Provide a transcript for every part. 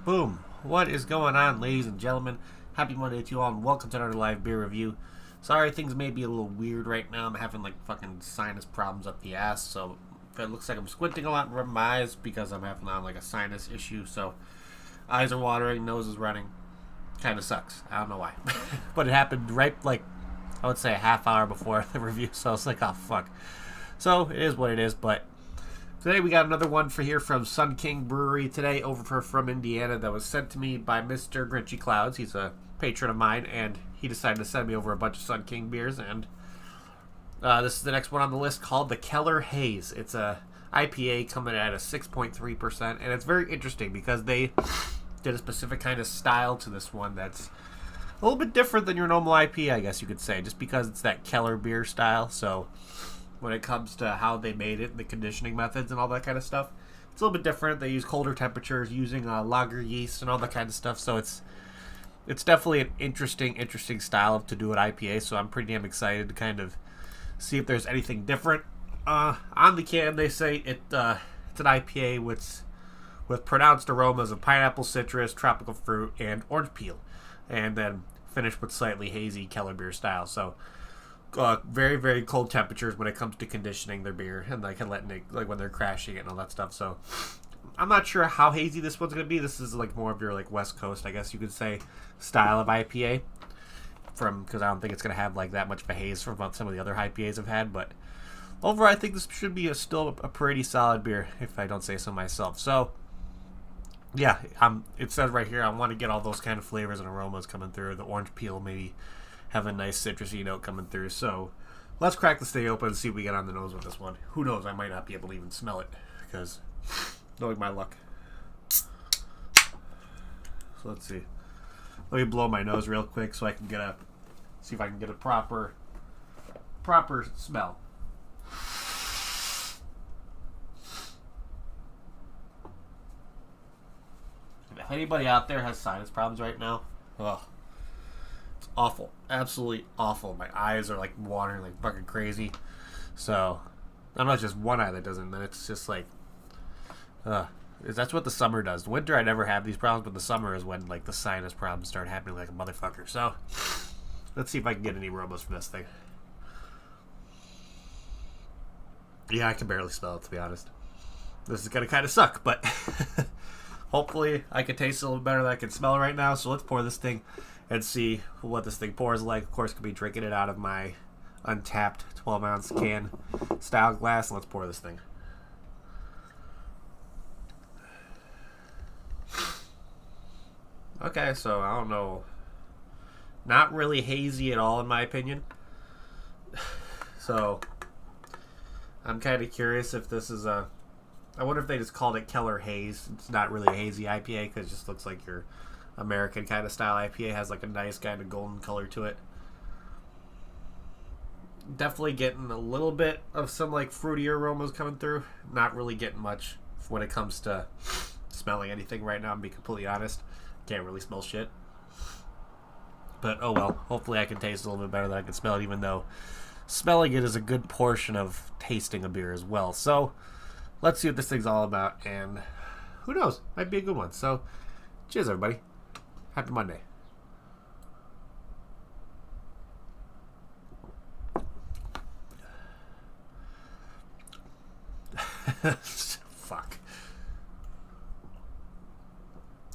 Boom. What is going on, ladies and gentlemen? Happy Monday to you all, and welcome to another live beer review. Sorry, things may be a little weird right now. I'm having like fucking sinus problems up the ass, so it looks like I'm squinting a lot and rubbing my eyes because I'm having like a sinus issue. So eyes are watering, nose is running. Kind of sucks. I don't know why, but it happened right like I would say a half hour before the review. So I was like, oh fuck. So it is what it is, but today we got another one for here from Sun King Brewery today over from Indiana that was sent to me by Mr. Grinchy Clouds. He's a patron of mine, and he decided to send me over a bunch of Sun King beers, and this is the next one on the list called the Keller Haze. It's a IPA coming at a 6.3%, and it's very interesting because they did a specific kind of style to this one that's a little bit different than your normal IPA, I guess you could say, just because it's that Keller beer style. So when it comes to how they made it, the conditioning methods and all that kind of stuff, it's a little bit different. They use colder temperatures, using lager yeast and all that kind of stuff. So it's definitely an interesting style to do an IPA. So I'm pretty damn excited to kind of see if there's anything different. On the can, they say it's an IPA with pronounced aromas of pineapple, citrus, tropical fruit, and orange peel, and then finished with slightly hazy Keller beer style. So very cold temperatures when it comes to conditioning their beer and like letting it like when they're crashing it and all that stuff. So I'm not sure how hazy this one's gonna be. This is like more of your like West Coast, I guess you could say, style of IPA. Because I don't think it's gonna have like that much of a haze from what some of the other IPAs have had. But overall, I think this should be still a pretty solid beer, if I don't say so myself. So yeah, it says right here I want to get all those kind of flavors and aromas coming through. The orange peel maybe have a nice citrusy note coming through. So let's crack this thing open and see what we get on the nose with this one. Who knows? I might not be able to even smell it because knowing my luck. So let's see. Let me blow my nose real quick so I can see if I can get a proper smell. If anybody out there has sinus problems right now, ugh, it's awful, absolutely awful. My eyes are like watering like fucking crazy. So I'm not just one eye that doesn't. Then it's just like, that's what the summer does. Winter I never have these problems, but the summer is when like the sinus problems start happening like a motherfucker. So let's see if I can get any aromas from this thing. Yeah, I can barely smell it, to be honest. This is gonna kind of suck, but hopefully I can taste it a little better than I can smell it right now. So let's pour this thing and see what this thing pours like. Of course, could be drinking it out of my untapped 12-ounce can style glass. Let's pour this thing. Okay, so I don't know. Not really hazy at all, in my opinion. So I'm kind of curious if this is a. I wonder if they just called it Keller Haze. It's not really a hazy IPA because it just looks like your American kind of style IPA. Has like a nice kind of golden color to it. Definitely getting a little bit of some like fruitier aromas coming through. Not really getting much when it comes to smelling anything right now, to be completely honest. Can't really smell shit. But oh well. Hopefully I can taste it a little bit better than I can smell it, even though smelling it is a good portion of tasting a beer as well. So let's see what this thing's all about, and who knows? Might be a good one. So cheers, everybody. Happy Monday. Fuck.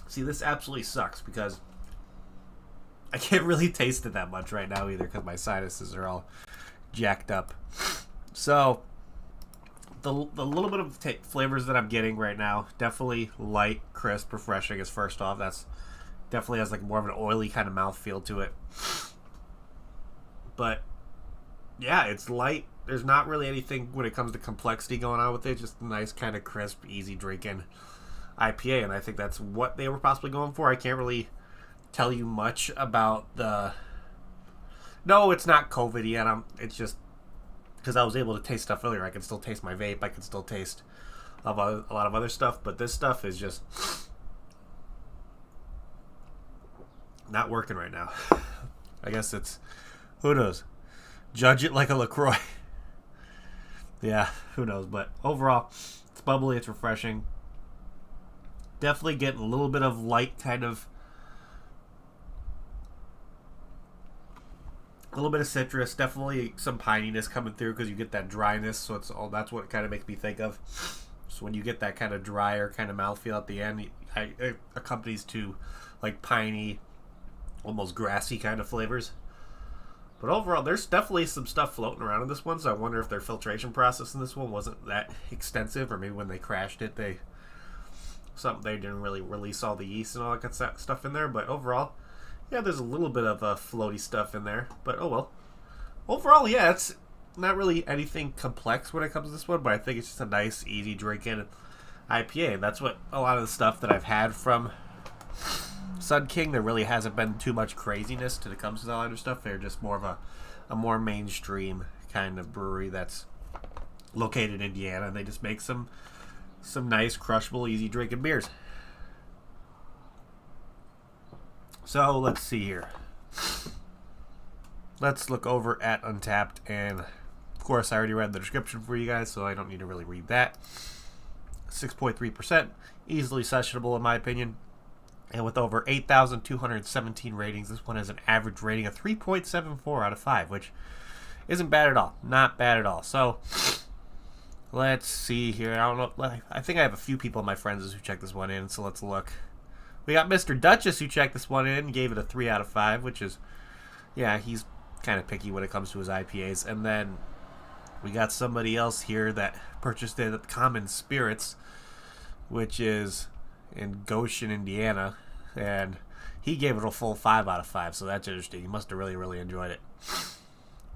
See, this absolutely sucks because I can't really taste it that much right now either because my sinuses are all jacked up. So the little bit of flavors that I'm getting right now, definitely light, crisp, refreshing is first off. That's definitely has like more of an oily kind of mouthfeel to it. But yeah, it's light. There's not really anything when it comes to complexity going on with it. Just a nice kind of crisp, easy drinking IPA, and I think that's what they were possibly going for. I can't really tell you much about the. No, it's not COVID yet. It's just because I was able to taste stuff earlier. I can still taste my vape. I can still taste a lot of other stuff, but this stuff is just not working right now. I guess it's who knows. Judge it like a LaCroix. Yeah, who knows? But overall, it's bubbly. It's refreshing. Definitely getting a little bit of light kind of, a little bit of citrus, definitely some pininess coming through because you get that dryness. So that's what it kind of makes me think of. So when you get that kind of drier kind of mouthfeel at the end, it accompanies to like piney, almost grassy kind of flavors. But overall, there's definitely some stuff floating around in this one, so I wonder if their filtration process in this one wasn't that extensive, or maybe when they crashed it, they didn't really release all the yeast and all that good stuff in there. But overall, yeah, there's a little bit of floaty stuff in there. But oh well. Overall, yeah, it's not really anything complex when it comes to this one, but I think it's just a nice, easy drinking IPA. And that's what a lot of the stuff that I've had from Sun King, there really hasn't been too much craziness when it comes to all that other stuff. They're just more of a more mainstream kind of brewery that's located in Indiana, and they just make some nice, crushable, easy drinking beers. So let's see here. Let's look over at Untappd, and of course I already read the description for you guys, so I don't need to really read that. 6.3%, easily sessionable in my opinion. And with over 8,217 ratings, this one has an average rating of 3.74 out of 5, which isn't bad at all. Not bad at all. So, let's see here. I don't know. I think I have a few people, my friends, who checked this one in, so let's look. We got Mr. Duchess who checked this one in, gave it a 3 out of 5, which is, yeah, he's kind of picky when it comes to his IPAs. And then we got somebody else here that purchased it at Common Spirits, which is in Goshen, Indiana, and he gave it a full 5 out of 5, so that's interesting. He must have really, really enjoyed it.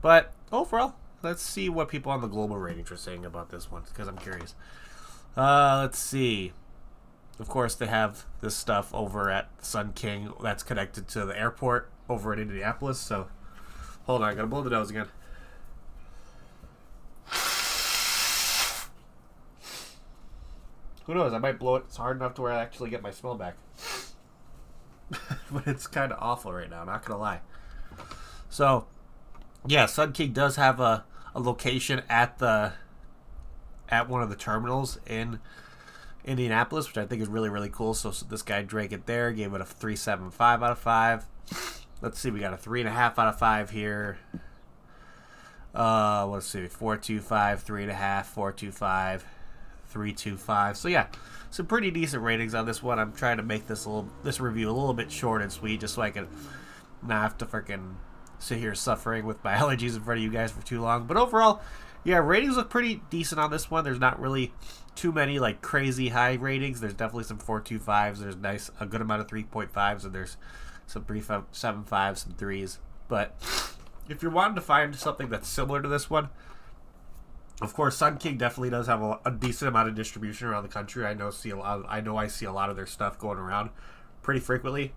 But overall, let's see what people on the global ratings are saying about this one, because I'm curious. Let's see. Of course, they have this stuff over at Sun King that's connected to the airport over in Indianapolis, so hold on, I gotta blow the nose again. Who knows? I might blow it. It's hard enough to where I actually get my smell back. But it's kind of awful right now, not gonna lie. So, yeah, Sun King does have a location at one of the terminals in Indianapolis, which I think is really, really cool. So this guy drank it there, gave it a 3.75 out of 5. Let's see, we got a 3.5 out of 5 here. Let's see, 4.25, 3.5, 4.25. 3.25. So yeah, some pretty decent ratings on this one. I'm trying to make this review a little bit short and sweet, just so I can not have to freaking sit here suffering with my allergies in front of you guys for too long. But overall, yeah, ratings look pretty decent on this one. There's not really too many like crazy high ratings. There's definitely some 4.25s. There's a good amount of 3.5s, and there's some 3.75s, some 3s. But if you're wanting to find something that's similar to this one, of course, Sun King definitely does have a decent amount of distribution around the country. I see a lot of their stuff going around pretty frequently.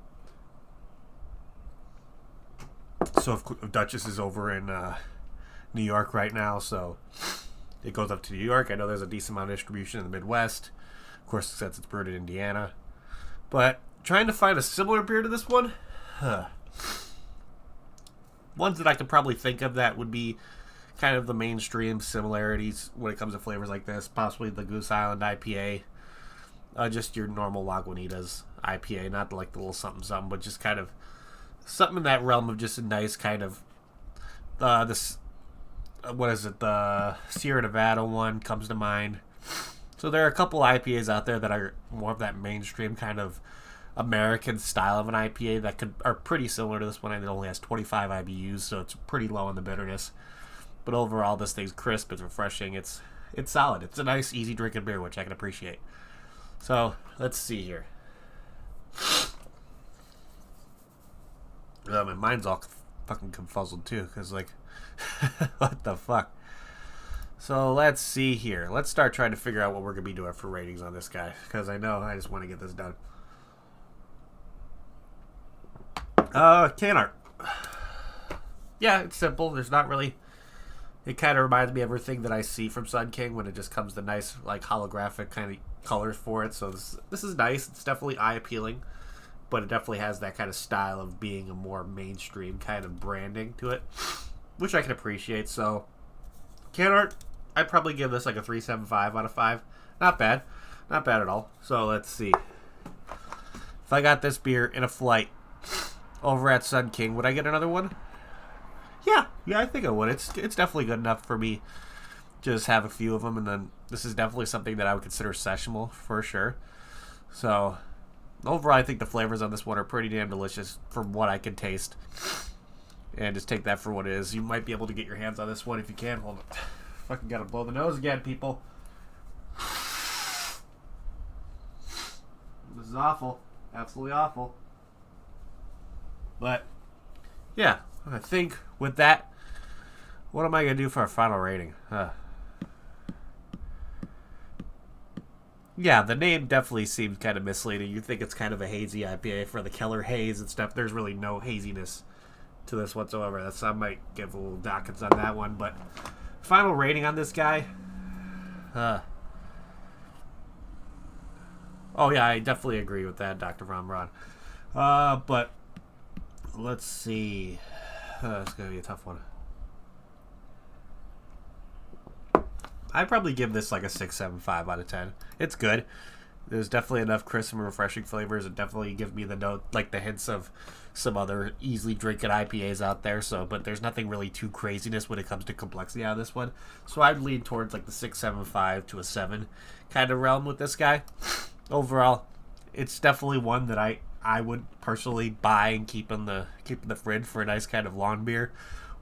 So if Duchess is over in New York right now, so it goes up to New York. I know there's a decent amount of distribution in the Midwest. Of course, since it's brewed in Indiana. But trying to find a similar beer to this one, ones that I could probably think of that would be kind of the mainstream similarities when it comes to flavors like this, possibly the Goose Island IPA, just your normal Lagunitas IPA, not like the little something something, but just kind of something in that realm of just a nice kind of the Sierra Nevada one comes to mind. So there are a couple IPAs out there that are more of that mainstream kind of American style of an IPA that are pretty similar to this one. It only has 25 IBUs, so it's pretty low in the bitterness. But overall, this thing's crisp, it's refreshing, it's solid. It's a nice, easy drinking beer, which I can appreciate. So, let's see here. My mind's all fucking confuzzled, too, because, like, what the fuck? So, let's see here. Let's start trying to figure out what we're going to be doing for ratings on this guy, because I know I just want to get this done. Can art. Yeah, it's simple. There's not really... It kind of reminds me of everything that I see from Sun King when it just comes to nice, like, holographic kind of colors for it. So this is nice. It's definitely eye-appealing, but it definitely has that kind of style of being a more mainstream kind of branding to it, which I can appreciate. So, can art, I'd probably give this like a 3.75 out of 5. Not bad. Not bad at all. So, let's see. if I got this beer in a flight over at Sun King, would I get another one? Yeah, I think I would. It's definitely good enough for me. Just have a few of them, and then this is definitely something that I would consider sessionable for sure. So overall, I think the flavors on this one are pretty damn delicious from what I can taste. And just take that for what it is. You might be able to get your hands on this one if you can. Hold it. Fucking gotta blow the nose again, people. This is awful. Absolutely awful. But, yeah. I think with that, what am I going to do for our final rating? Yeah, the name definitely seems kind of misleading. You think it's kind of a hazy IPA for the Keller Haze and stuff. There's really no haziness to this whatsoever. I might give a little dockets on that one. But final rating on this guy. Oh, yeah, I definitely agree with that, Dr. Von Braun. But let's see. It's going to be a tough one. I'd probably give this like a 6.75 out of 10. It's good. There's definitely enough crisp and refreshing flavors. It definitely gives me the note, like the hints of some other easily drinking IPAs out there. So, but there's nothing really too craziness when it comes to complexity out of this one. So I'd lean towards like the 6.75 to a 7 kind of realm with this guy. Overall, it's definitely one that I would personally buy and keep in the fridge for a nice kind of lawn beer,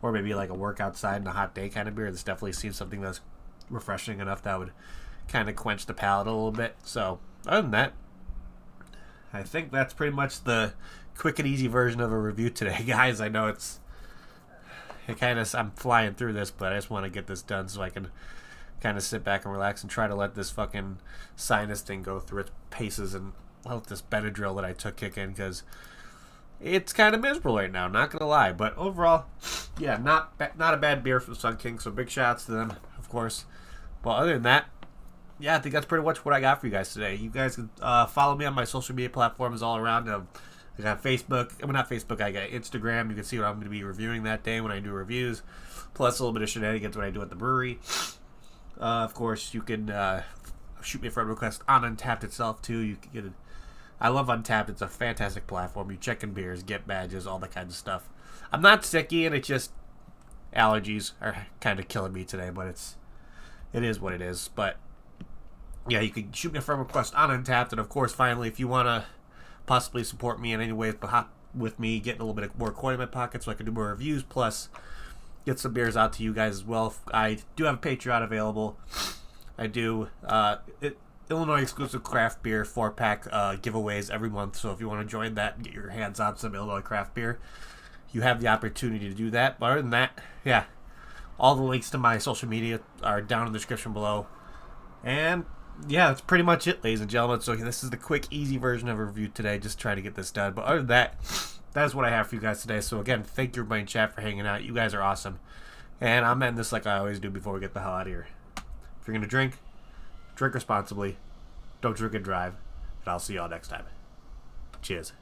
or maybe like a work outside and a hot day kind of beer. This definitely seems something that's refreshing enough that would kind of quench the palate a little bit. So other than that, I think that's pretty much the quick and easy version of a review today, guys. I know I'm flying through this, but I just want to get this done so I can kind of sit back and relax and try to let this fucking sinus thing go through its paces and let this Benadryl that I took kick in, because it's kind of miserable right now, not gonna lie. But overall, yeah, not a bad beer from Sun King, so big shout outs to them, of course. But other than that, yeah, I think that's pretty much what I got for you guys today. You guys can follow me on my social media platforms all around. I got Facebook. I mean, not Facebook. I got Instagram. You can see what I'm going to be reviewing that day when I do reviews, plus a little bit of shenanigans when I do at the brewery. Of course, you can shoot me a friend request on Untapped itself too. You can get it. I love Untapped. It's a fantastic platform. You check in beers, get badges, all that kind of stuff. I'm not sicky, and it's just allergies are kind of killing me today, but it is what it is. But yeah, you can shoot me a friend request on Untapped, and of course, finally, if you want to possibly support me in any way with me getting a little bit more coin in my pocket so I can do more reviews, plus get some beers out to you guys as well. I do have a Patreon available. I do Illinois exclusive craft beer 4-pack giveaways every month. So if you want to join that and get your hands on some Illinois craft beer, you have the opportunity to do that. But other than that, yeah, all the links to my social media are down in the description below. And yeah, that's pretty much it, ladies and gentlemen. So this is the quick, easy version of a review today. Just trying to get this done. But other than that, that is what I have for you guys today. So again, thank you everybody in chat for hanging out. You guys are awesome. And I'm ending this like I always do before we get the hell out of here. If you're going to drink responsibly. Don't drink and drive. And I'll see y'all next time. Cheers.